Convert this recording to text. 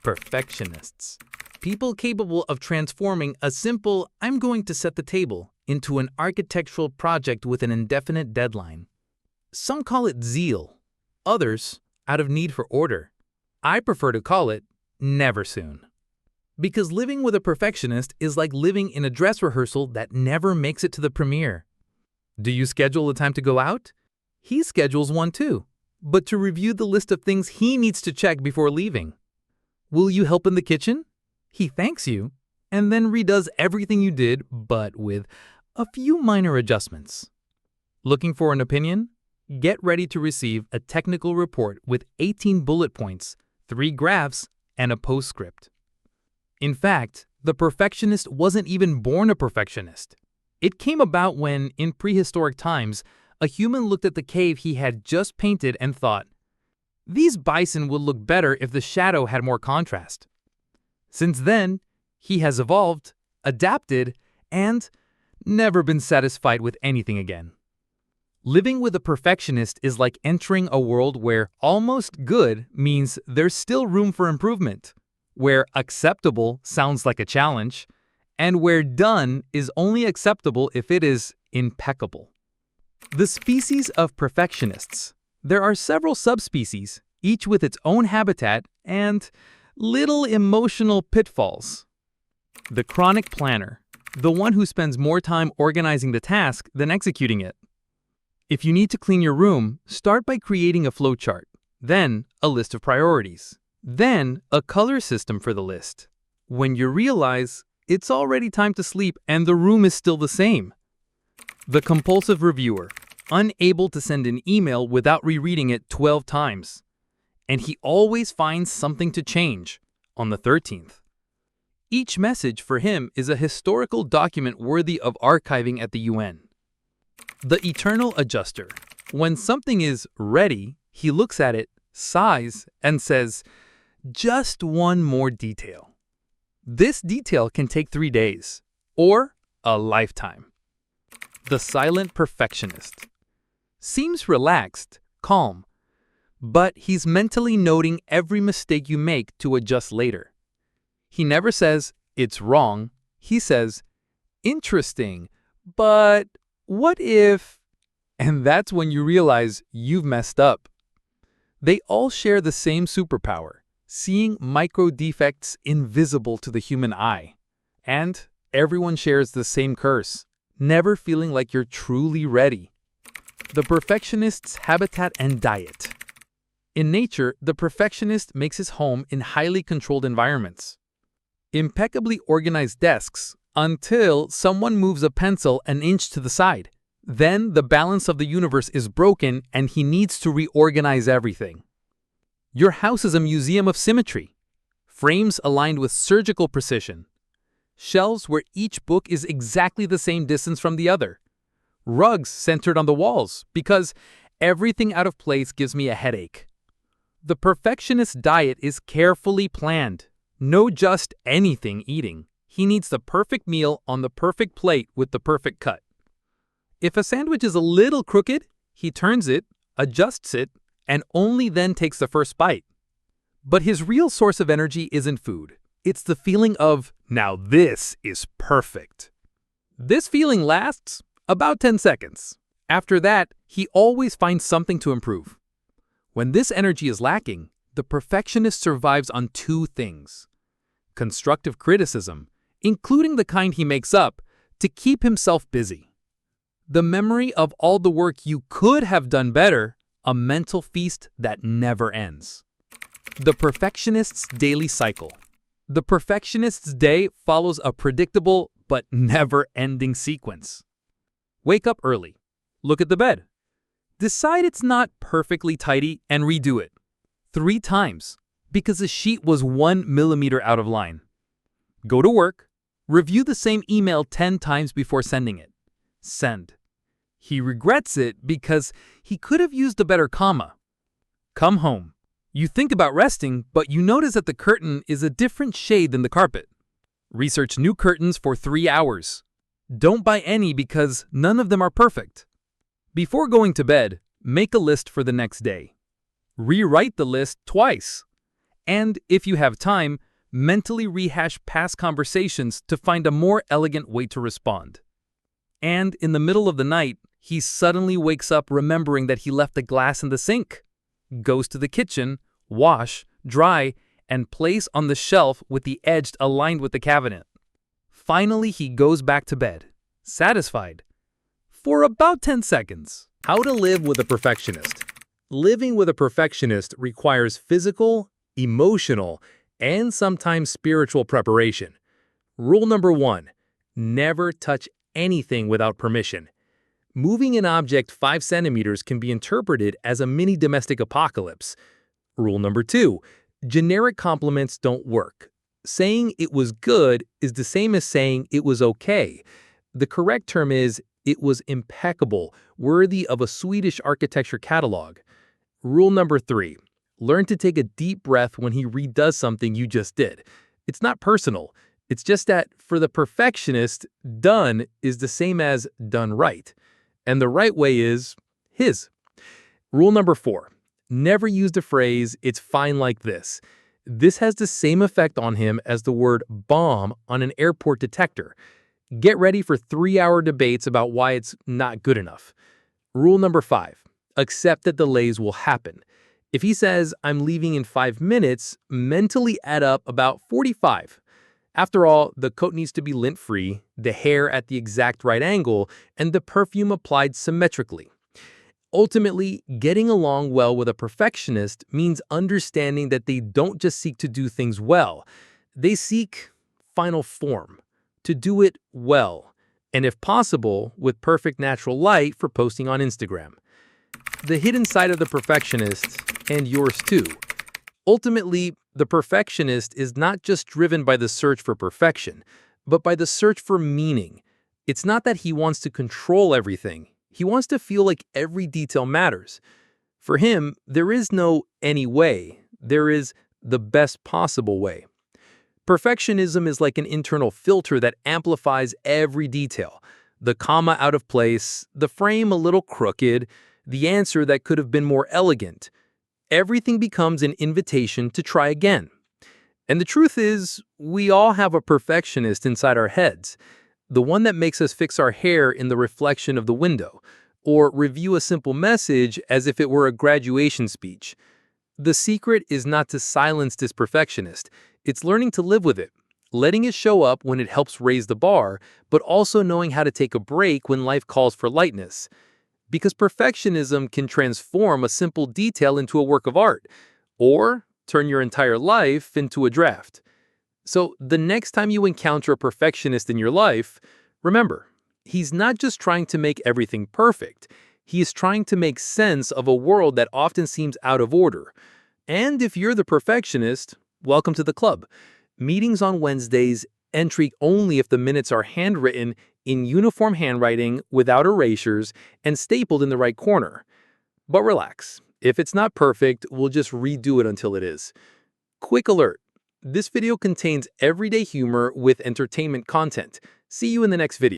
Perfectionists. People capable of transforming a simple, "I'm going to set the table," into an architectural project with an indefinite deadline. Some call it zeal, others out of need for order. I prefer to call it never soon. Because living with a perfectionist is like living in a dress rehearsal that never makes it to the premiere. Do you schedule a time to go out? He schedules one too, but to review the list of things he needs to check before leaving. Will you help in the kitchen? He thanks you, and then redoes everything you did, but with a few minor adjustments. Looking for an opinion? Get ready to receive a technical report with 18 bullet points, 3 graphs, and a postscript. In fact, the perfectionist wasn't even born a perfectionist. It came about when, in prehistoric times, a human looked at the cave he had just painted and thought, "These bison would look better if the shadow had more contrast." Since then, he has evolved, adapted, and never been satisfied with anything again. Living with a perfectionist is like entering a world where almost good means there's still room for improvement, where acceptable sounds like a challenge, and where done is only acceptable if it is impeccable. The species of perfectionists. There are several subspecies, each with its own habitat and little emotional pitfalls. The chronic planner, the one who spends more time organizing the task than executing it. If you need to clean your room, start by creating a flowchart, then a list of priorities, then a color system for the list. When you realize it's already time to sleep and the room is still the same. The compulsive reviewer, unable to send an email without rereading it 12 times. And he always finds something to change on the 13th. Each message for him is a historical document worthy of archiving at the UN. The eternal adjuster. When something is ready, he looks at it, sighs, and says, "Just one more detail." This detail can take 3 days, or a lifetime. The silent perfectionist. Seems relaxed, calm, but he's mentally noting every mistake you make to adjust later. He never says, "It's wrong." He says, "Interesting, but what if?" And that's when you realize you've messed up. They all share the same superpower, seeing micro defects invisible to the human eye. And everyone shares the same curse, never feeling like you're truly ready. The perfectionist's habitat and diet. In nature, the perfectionist makes his home in highly controlled environments. Impeccably organized desks until someone moves a pencil an inch to the side. Then the balance of the universe is broken and he needs to reorganize everything. Your house is a museum of symmetry. Frames aligned with surgical precision. Shelves where each book is exactly the same distance from the other. Rugs centered on the walls because everything out of place gives me a headache. The perfectionist's diet is carefully planned. No just anything eating. He needs the perfect meal on the perfect plate with the perfect cut. If a sandwich is a little crooked, he turns it, adjusts it, and only then takes the first bite. But his real source of energy isn't food. It's the feeling of, "Now this is perfect." This feeling lasts about 10 seconds. After that, he always finds something to improve. When this energy is lacking, the perfectionist survives on 2 things. Constructive criticism, including the kind he makes up, to keep himself busy. The memory of all the work you could have done better, a mental feast that never ends. The perfectionist's daily cycle. The perfectionist's day follows a predictable but never-ending sequence. Wake up early. Look at the bed. Decide it's not perfectly tidy and redo it 3 times because the sheet was 1 millimeter out of line. Go to work. Review the same email 10 times before sending it. Send. He regrets it because he could have used a better comma. Come home. You think about resting, but you notice that the curtain is a different shade than the carpet. Research new curtains for 3 hours. Don't buy any because none of them are perfect. Before going to bed, make a list for the next day. Rewrite the list twice. And if you have time, mentally rehash past conversations to find a more elegant way to respond. And in the middle of the night, he suddenly wakes up remembering that he left the glass in the sink, goes to the kitchen, wash, dry, and place on the shelf with the edge aligned with the cabinet. Finally, he goes back to bed, satisfied. For about 10 seconds. How to live with a perfectionist. Living with a perfectionist requires physical, emotional, and sometimes spiritual preparation. Rule number 1, never touch anything without permission. Moving an object 5 centimeters can be interpreted as a mini domestic apocalypse. Rule number 2, generic compliments don't work. Saying it was good is the same as saying it was okay. The correct term is it was impeccable, worthy of a Swedish architecture catalog. Rule number 3, learn to take a deep breath when he redoes something you just did. It's not personal. It's just that for the perfectionist, done is the same as done right. And the right way is his. Rule number 4, never use the phrase, "it's fine like this." This has the same effect on him as the word bomb on an airport detector. Get ready for 3-hour debates about why it's not good enough. Rule number 5, accept that delays will happen. If he says, "I'm leaving in 5 minutes," mentally add up about 45. After all, the coat needs to be lint-free, the hair at the exact right angle, and the perfume applied symmetrically. Ultimately, getting along well with a perfectionist means understanding that they don't just seek to do things well. They seek final form, to do it well, and if possible, with perfect natural light for posting on Instagram. The hidden side of the perfectionist, and yours too. Ultimately, the perfectionist is not just driven by the search for perfection, but by the search for meaning. It's not that he wants to control everything. He wants to feel like every detail matters. For him, there is no any way. There is the best possible way. Perfectionism is like an internal filter that amplifies every detail. The comma out of place, the frame a little crooked, the answer that could have been more elegant. Everything becomes an invitation to try again. And the truth is, we all have a perfectionist inside our heads. The one that makes us fix our hair in the reflection of the window, or review a simple message as if it were a graduation speech. The secret is not to silence this perfectionist. It's learning to live with it, letting it show up when it helps raise the bar, but also knowing how to take a break when life calls for lightness. Because perfectionism can transform a simple detail into a work of art, or turn your entire life into a draft. So the next time you encounter a perfectionist in your life, remember, he's not just trying to make everything perfect. He is trying to make sense of a world that often seems out of order. And if you're the perfectionist, welcome to the club. Meetings on Wednesdays, entry only if the minutes are handwritten in uniform handwriting without erasures and stapled in the right corner. But relax. If it's not perfect, we'll just redo it until it is. Quick alert. This video contains everyday humor with entertainment content. See you in the next video.